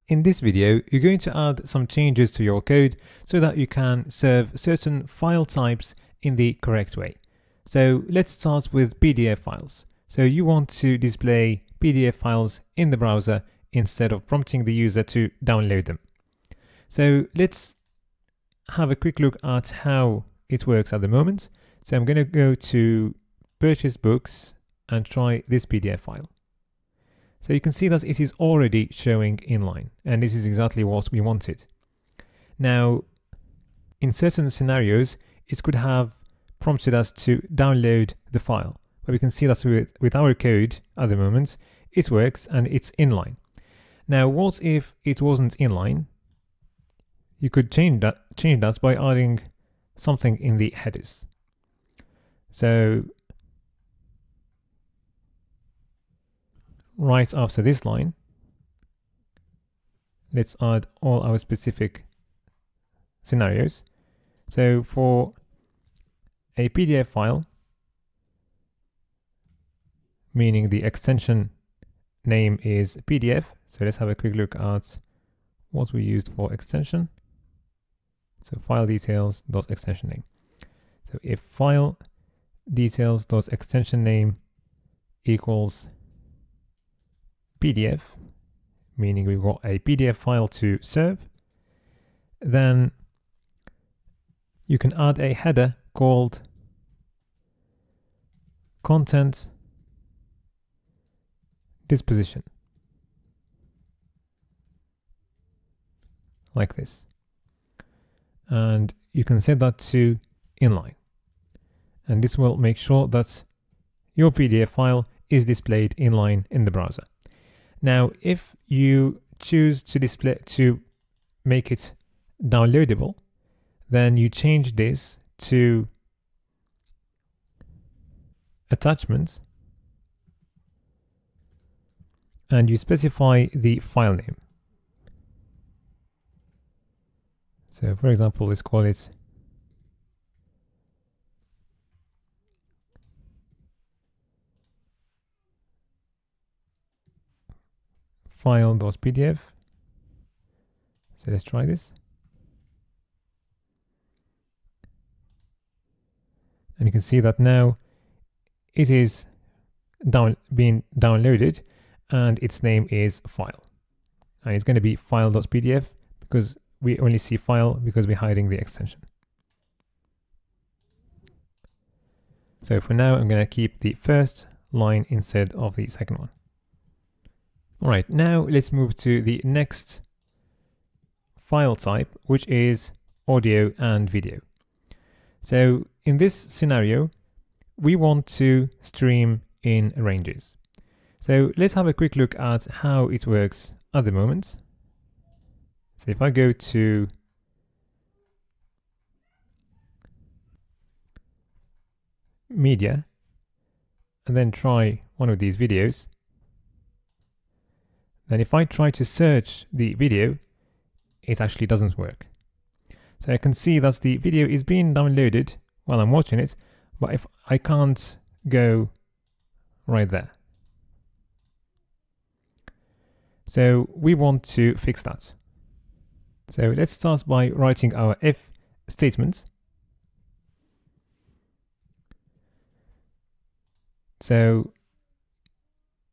In this video, you're going to add some changes to your code so that you can serve certain file types in the correct way. So let's start with PDF files. So you want to display PDF files in the browser instead of prompting the user to download them. So let's have a quick look at how it works at the moment. So I'm going to go to Purchase Books and try this PDF file. So you can see that it is already showing inline, and this is exactly what we wanted. Now, in certain scenarios, it could have prompted us to download the file, but we can see that with our code at the moment, it works and it's inline. Now, what if it wasn't inline? You could change that by adding something in the headers. So right after this line, let's add all our specific scenarios. So for a PDF file, meaning the extension name is PDF. So let's have a quick look at what we used for extension. So file details dot extension name. So if file details dot extension name equals PDF, meaning we've got a PDF file to serve, then you can add a header called content disposition, like this. And you can set that to inline. And this will make sure that your PDF file is displayed inline in the browser. Now, if you choose to make it downloadable, then you change this to attachment and you specify the file name. So for example, let's call it file.pdf. So let's try this. And you can see that now it is being downloaded and its name is file. And it's going to be file.pdf because we only see file because we're hiding the extension. So for now, I'm going to keep the first line instead of the second one. All right, now let's move to the next file type, which is audio and video. So in this scenario, we want to stream in ranges. So let's have a quick look at how it works at the moment. So if I go to media and then try one of these videos, then if I try to search the video, it actually doesn't work. So I can see that the video is being downloaded while I'm watching it, but if I can't go right there. So we want to fix that. So let's start by writing our if statement. So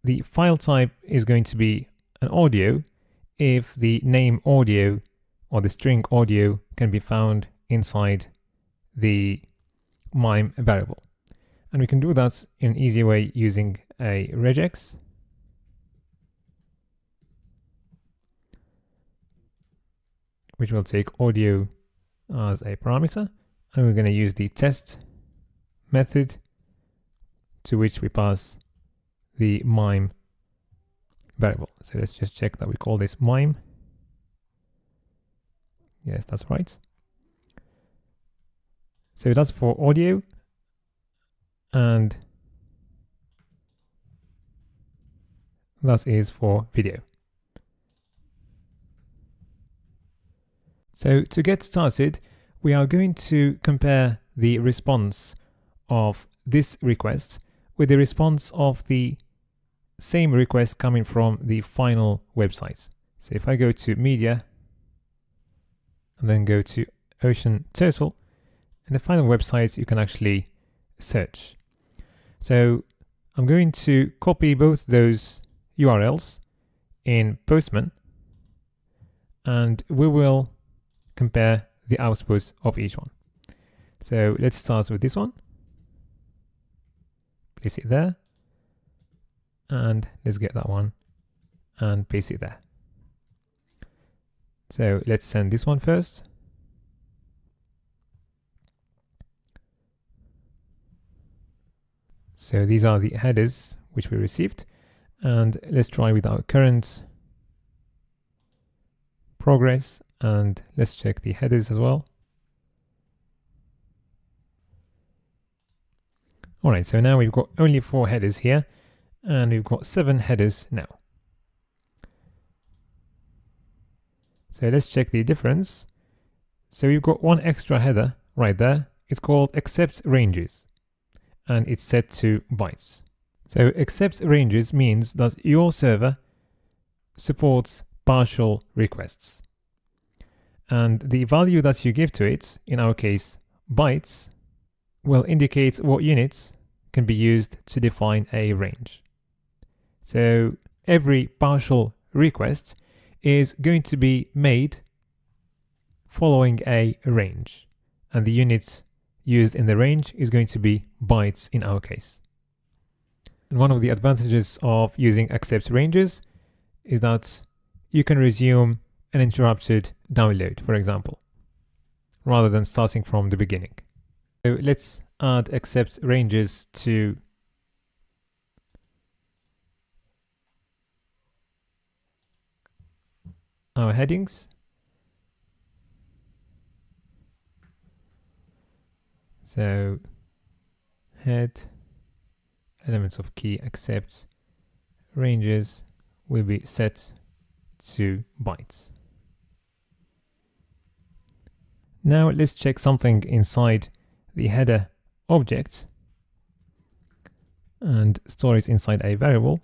the file type is going to be an audio if the name audio or the string audio can be found inside the MIME variable. And we can do that in an easy way using a regex. Which will take audio as a parameter. And we're going to use the test method to which we pass the MIME variable. So let's just check that we call this MIME. Yes, that's right. So that's for audio, and that is for video. So to get started, we are going to compare the response of this request with the response of the same request coming from the final website. So if I go to media and then go to Ocean Turtle, and the final websites you can actually search. So I'm going to copy both those URLs in Postman, and we will compare the outputs of each one. So let's start with this one. Place it there. And let's get that one and paste it there. So let's send this one first. So these are the headers which we received. And let's try with our current progress, and let's check the headers as well. All right, so now we've got only 4 headers here, and we've got 7 headers now. So let's check the difference. So we've got one extra header right there. It's called accept ranges, and it's set to bytes. So accept ranges means that your server supports partial requests. And the value that you give to it, in our case bytes, will indicate what units can be used to define a range. So every partial request is going to be made following a range, and the units used in the range is going to be bytes in our case. And one of the advantages of using accept ranges is that you can resume an interrupted download, for example, rather than starting from the beginning. So let's add accept ranges to our headings. So head elements of key accept ranges will be set to bytes. Now let's check something inside the header object and store it inside a variable,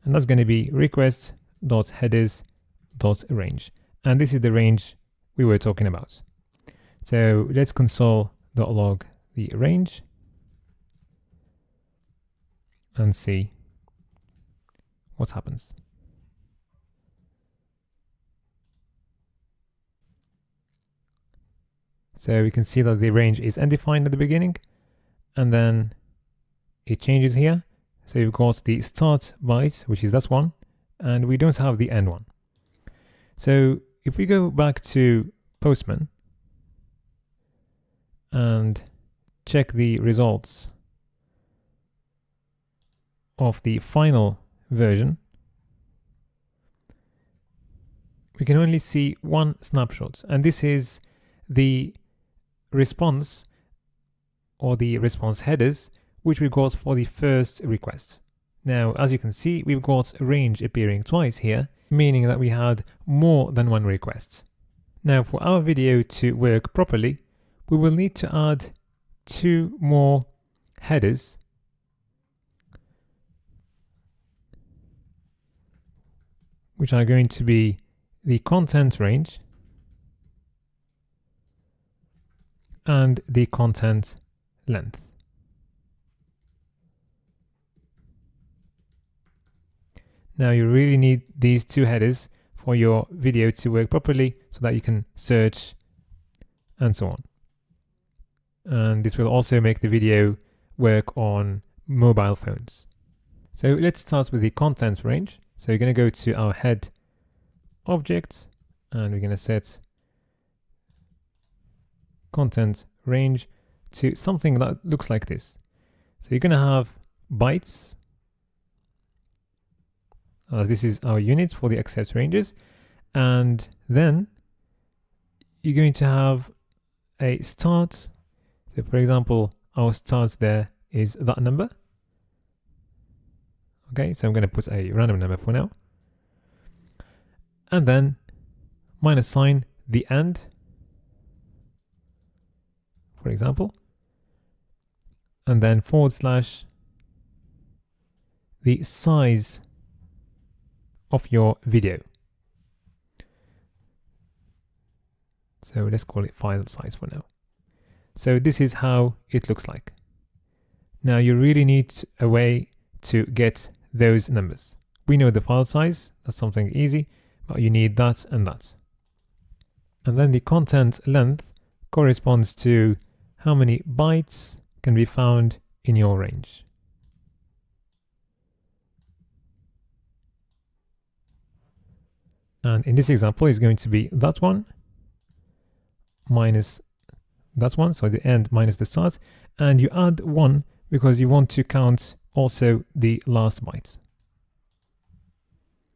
and that's going to be request.headers.range, and this is the range we were talking about. So let's console.log the range and see what happens. So we can see that the range is undefined at the beginning, and then it changes here. So we've got the start byte, which is this one, and we don't have the end one. So if we go back to Postman and check the results of the final version, we can only see one snapshot, and this is the response or the response headers which we got for the first request. Now, as you can see, we've got a range appearing twice here, meaning that we had more than one request. Now, for our video to work properly, we will need to add 2 more headers which are going to be the content range and the content length. Now you really need these 2 headers for your video to work properly so that you can search and so on. And this will also make the video work on mobile phones. So let's start with the content range. So you're going to go to our head object and we're going to set content range to something that looks like this. So you're going to have bytes, as this is our units for the accept ranges, and then you're going to have a start. So for example, our start there is that number. Okay, so I'm going to put a random number for now, and then minus sign the end, for example, and then forward slash the size of your video. So let's call it file size for now. So this is how it looks like. Now you really need a way to get those numbers. We know the file size, that's something easy, but you need that and that. And then the content length corresponds to how many bytes can be found in your range. And in this example, it's going to be that one minus that one, so the end minus the start, and you add 1 because you want to count also the last byte.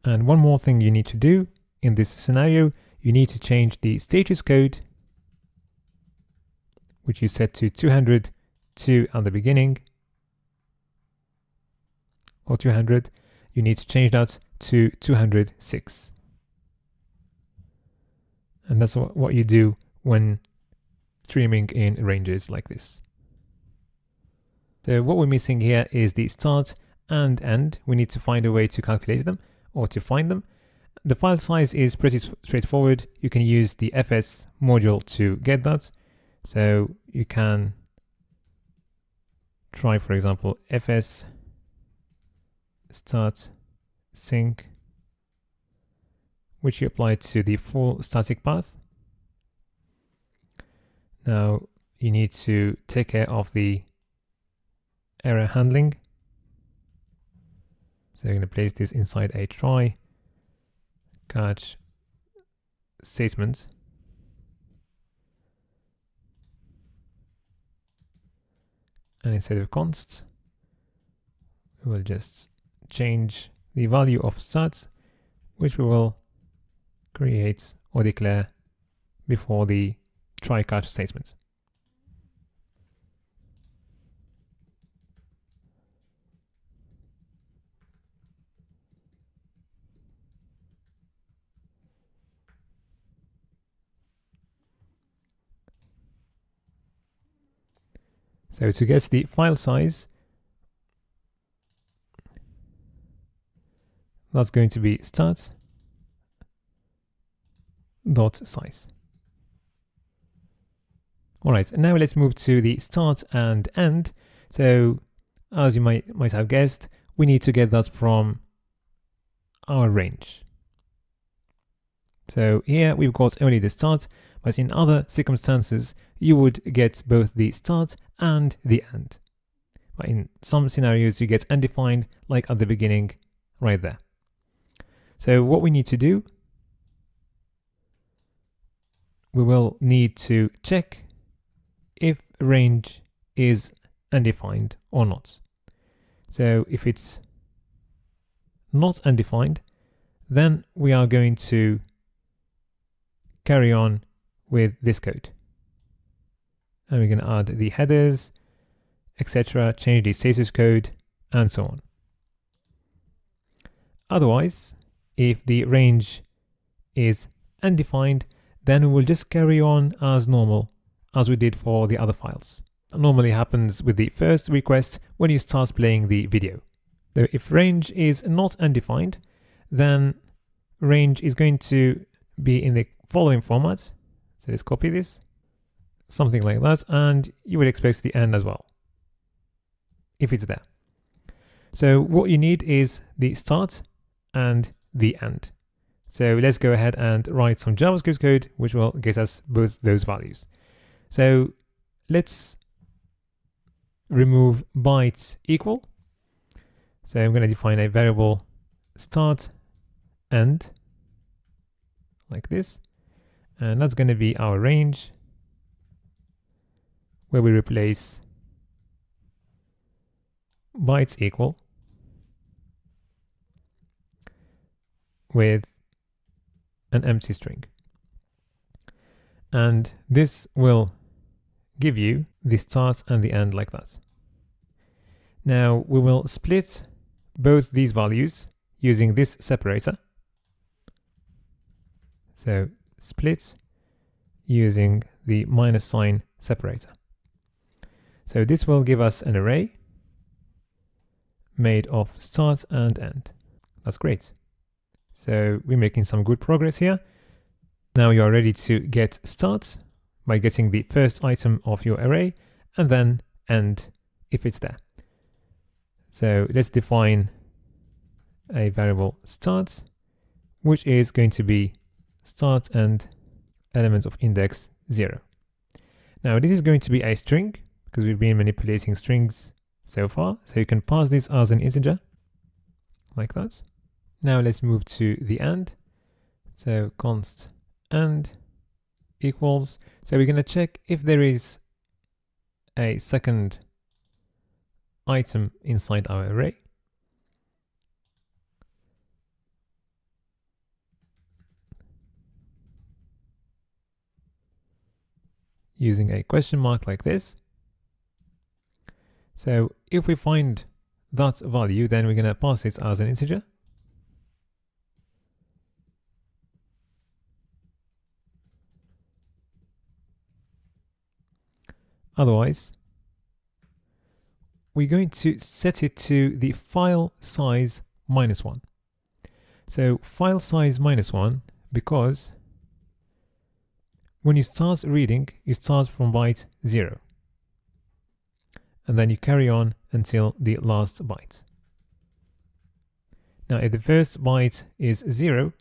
And one more thing you need to do in this scenario, you need to change the status code, which you set to 202 at the beginning, or 200, you need to change that to 206. And that's what you do when streaming in ranges like this. So what we're missing here is the start and end. We need to find a way to calculate them or to find them. The file size is pretty straightforward. You can use the FS module to get that. So you can try, for example, FS start sync, which you apply to the full static path. Now you need to take care of the error handling. So you're going to place this inside a try catch statement. And instead of const, we will just change the value of start, which we will create or declare before the try catch statement. So to get the file size, that's going to be start dot size. All right, and now let's move to the start and end. So as you might have guessed, we need to get that from our range. So here we've got only the start, but in other circumstances, you would get both the start and the end. But in some scenarios, you get undefined, like at the beginning, right there. So what we need to do, we will need to check if range is undefined or not. So if it's not undefined, then we are going to carry on with this code. And we're going to add the headers, etc., change the status code, and so on. Otherwise, if the range is undefined, then we will just carry on as normal, as we did for the other files. That normally happens with the first request when you start playing the video. So if range is not undefined, then range is going to be in the following format. So let's copy this, something like that, and you would expect the end as well, if it's there. So what you need is the start and the end. So let's go ahead and write some JavaScript code, which will get us both those values. So let's remove bytes equal. So I'm going to define a variable start end like this, and that's going to be our range, where we replace bytes equal with an empty string. And this will give you the start and the end like that. Now we will split both these values using this separator. So split using the minus sign separator. So this will give us an array made of start and end. That's great. So we're making some good progress here. Now you are ready to get start by getting the first item of your array and then end if it's there. So let's define a variable start, which is going to be start and element of index 0. Now this is going to be a string because we've been manipulating strings so far. So you can pass this as an integer like that. Now let's move to the end. So const end equals. So we're going to check if there is a second item inside our array. Using a question mark like this. So if we find that value, then we're going to pass it as an integer. Otherwise, we're going to set it to the file size -1. So file size -1, because when you start reading, you start from byte 0. And then you carry on until the last byte. Now, if the first byte is 0,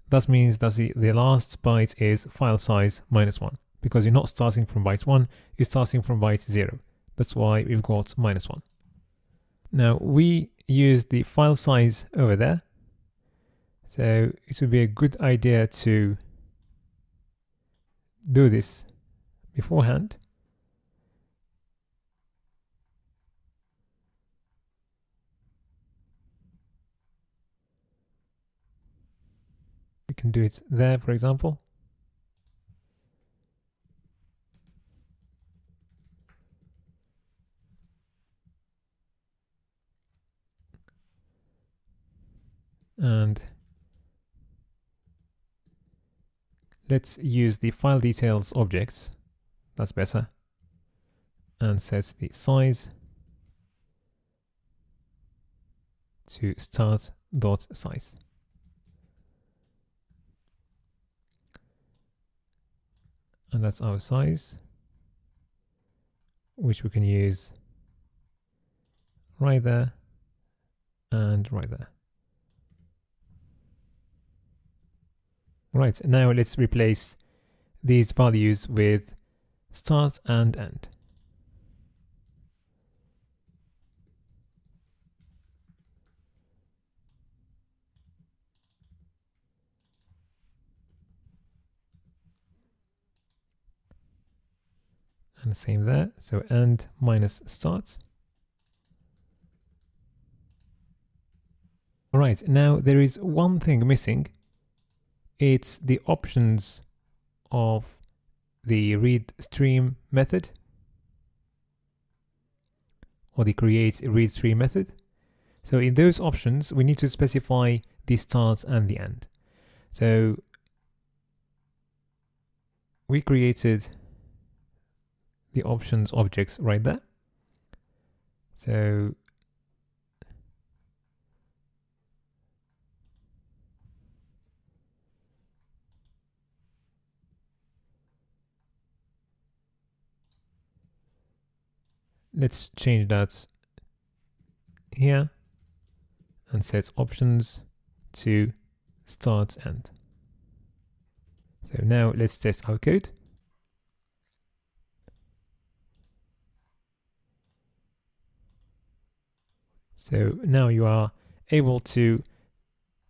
that means that the last byte is file size -1. Because you're not starting from byte 1, you're starting from byte 0. That's why we've got -1. Now, we use the file size over there. So it would be a good idea to do this beforehand. We can do it there, for example. And let's use the file details objects. That's better. And set the size to start.size. And that's our size, which we can use right there and right there. Right, now let's replace these values with start and end. And the same there, so end minus start. All right, now there is one thing missing. It's the options of the read stream method or the create read stream method. So in those options, we need to specify the start and the end. So we created the options objects right there. So let's change that here and set options to start end. So now let's test our code. So now you are able to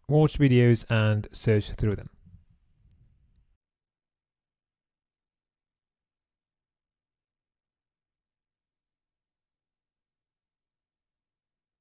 watch videos and search through them.